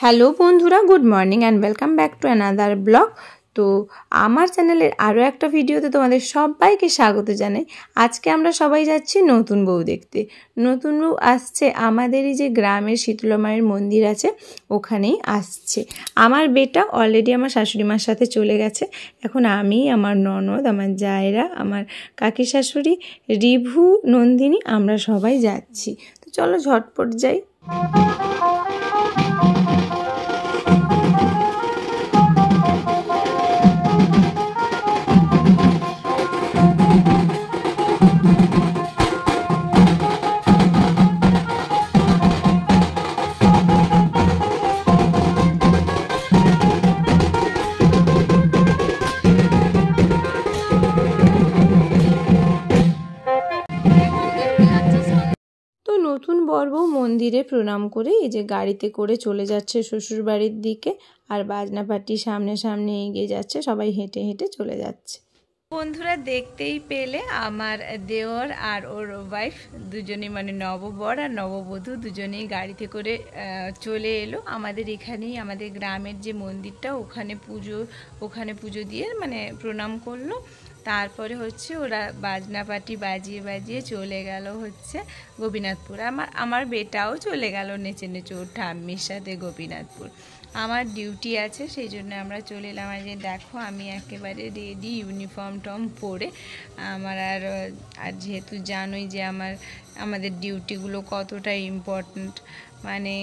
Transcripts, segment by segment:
Hello বন্ধুরা, good morning and welcome back to another blog. তো আমার চ্যানেলের আরও একটা ভিডিওতে তোমাদের সবাইকে স্বাগত জানাই। আজকে আমরা সবাই যাচ্ছি নতুন বউ দেখতে। নতুন বউ আসছে আমাদেরই যে গ্রামের শীতলা মায়ের মন্দির আছে ওখানেই আসছে। আমার বেটা অলরেডি আমার শাশুড়ি মার সাথে চলে গেছে। এখন আমি, আমার ননদ, আমার জায়েরা, আমার কাকি শাশুড়ি, রিভু, নন্দিনী আমরা সবাই যাচ্ছি। তো চলো ঝটপট যাই। নতুন বর বউ মন্দিরে প্রণাম করে এই যে গাড়িতে করে চলে যাচ্ছে শ্বশুর বাড়ির দিকে, আর বাজনা পার্টি সামনে সামনে এগিয়ে যাচ্ছে, সবাই হেঁটে হেঁটে চলে যাচ্ছে। বন্ধুরা দেখতেই পেলে আমার দেওর আর ওর ওয়াইফ দুজনেই, মানে নববর আর নববধূ দুজনেই গাড়িতে করে চলে এলো আমাদের এখানেই, আমাদের গ্রামের যে মন্দিরটা ওখানে পুজো দিয়ে মানে প্রণাম করলো। তারপরে হচ্ছে ওরা বাজনা পার্টি বাজিয়ে বাজিয়ে চলে গেল হচ্ছে গোপীনাথপুর। আমার বেটাও চলে গেল নেচে নেচে ওর ঠাম্মির সাথে গোপীনাথপুর। আমার ডিউটি আছে সেই জন্য আমরা চলে এলাম। আর যে দেখো আমি একেবারে রেডি, ইউনিফর্ম টম পরে আমার। আর যেহেতু জানোই যে আমাদের ডিউটিগুলো কতটা ইম্পর্ট্যান্ট, মানে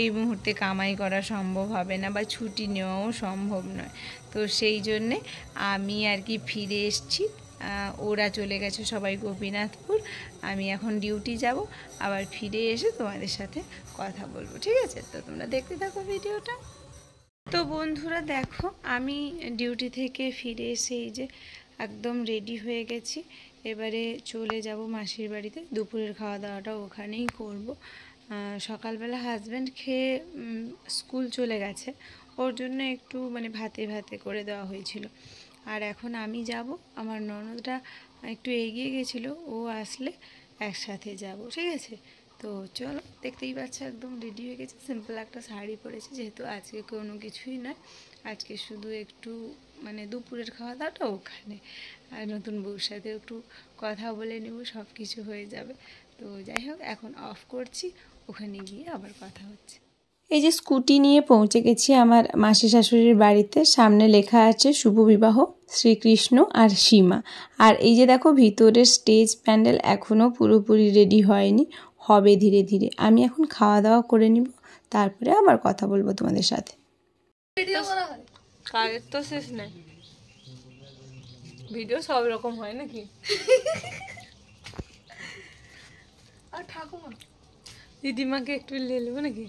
এই মুহূর্তে কামাই করা সম্ভব হবে না বা ছুটি নেওয়াও সম্ভব নয়। তো সেই জন্যে আমি আর কি ফিরে এসেছি। ওরা চলে গেছে সবাই গোপীনাথপুর। আমি এখন ডিউটি যাব, আবার ফিরে এসে তোমাদের সাথে কথা বলবো, ঠিক আছে? তো তোমরা দেখতে থাকো ভিডিওটা। তো বন্ধুরা দেখো আমি ডিউটি থেকে ফিরে এসে এই যে একদম রেডি হয়ে গেছি। এবারে চলে যাব মাসির বাড়িতে, দুপুরের খাওয়া দাওয়াটা ওখানেই করব। সকালবেলা হাজব্যান্ড খেয়ে স্কুল চলে গেছে, ওর জন্য একটু মানে ভাতে ভাতে করে দেওয়া হয়েছিল। আর এখন আমি যাব, আমার ননদটা একটু এগিয়ে গেছিলো, ও আসলে একসাথে যাব, ঠিক আছে? তো চলো, দেখতেই পাচ্ছ একদম রেডি হয়ে গেছে। সিম্পল একটা শাড়ি পরেছি, যেহেতু আজকে কোনো কিছুই নয়, আজকে শুধু একটু মানে দুপুরের খাওয়া দাওয়াটা ওখানে, আর নতুন বউর সাথে একটু কথা বলে নেব, সব কিছু হয়ে যাবে। তো যাই হোক, এখন অফ করছি, ওখানে গিয়ে আবার কথা হচ্ছে। এই যে স্কুটি নিয়ে পৌঁছে গেছি আমার মাসি শাশুড়ির বাড়িতে। সামনে লেখা আছে শুভ বিবাহ শ্রীকৃষ্ণ আর সীমা। আর এই যে দেখো ভিতরের স্টেজ প্যান্ডেল এখনও পুরোপুরি রেডি হয়নি, হবে ধীরে ধীরে। আমি এখন খাওয়া দাওয়া করে নিব, তারপরে আবার কথা বলবো তোমাদের সাথে। কাজের তো শেষ নেই, ভিডিও সব রকম হয় নাকি? আর ঠাকুমা দিদিমাকে একটু নিয়ে নেবো নাকি?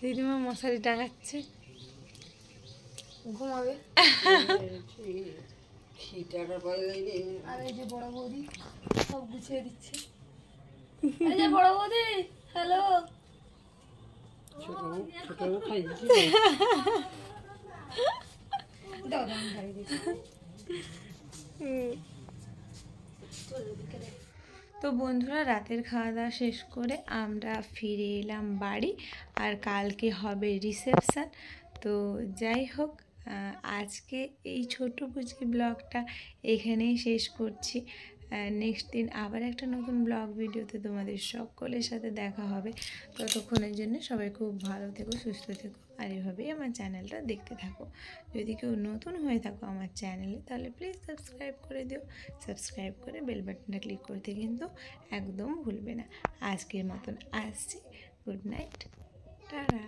দিদিমা মশারি টাঙাচ্ছে, ঘুমাবে। আর এই যে বড় বৌদি সব গুছিয়ে দিচ্ছে। এই যে বড় বৌদি, হ্যালো। তো বন্ধুরা রাতের খাওয়া দাওয়া শেষ করে আমরা ফিরে এলাম বাড়ি, আর কালকে হবে রিসেপশান। তো যাই হোক, আজকে এই ছোট বুঝি ব্লগটা এখানেই শেষ করছি। নেক্সট দিন আবার একটা নতুন ব্লগ ভিডিওতে তোমাদের সকলের সাথে দেখা হবে। ততক্ষণের জন্য সবাই খুব ভালো থেকো, সুস্থ থেকো, আর এভাবেই আমার চ্যানেলটা দেখতে থাকো। যদি কেউ নতুন হয়ে থাকো আমার চ্যানেলে, তাহলে প্লিজ সাবস্ক্রাইব করে দিও। সাবস্ক্রাইব করে বেল বাটনটা ক্লিক করতে কিন্তু একদম ভুলবে না। আজকের মতন আসছি, গুড নাইট, টাটা।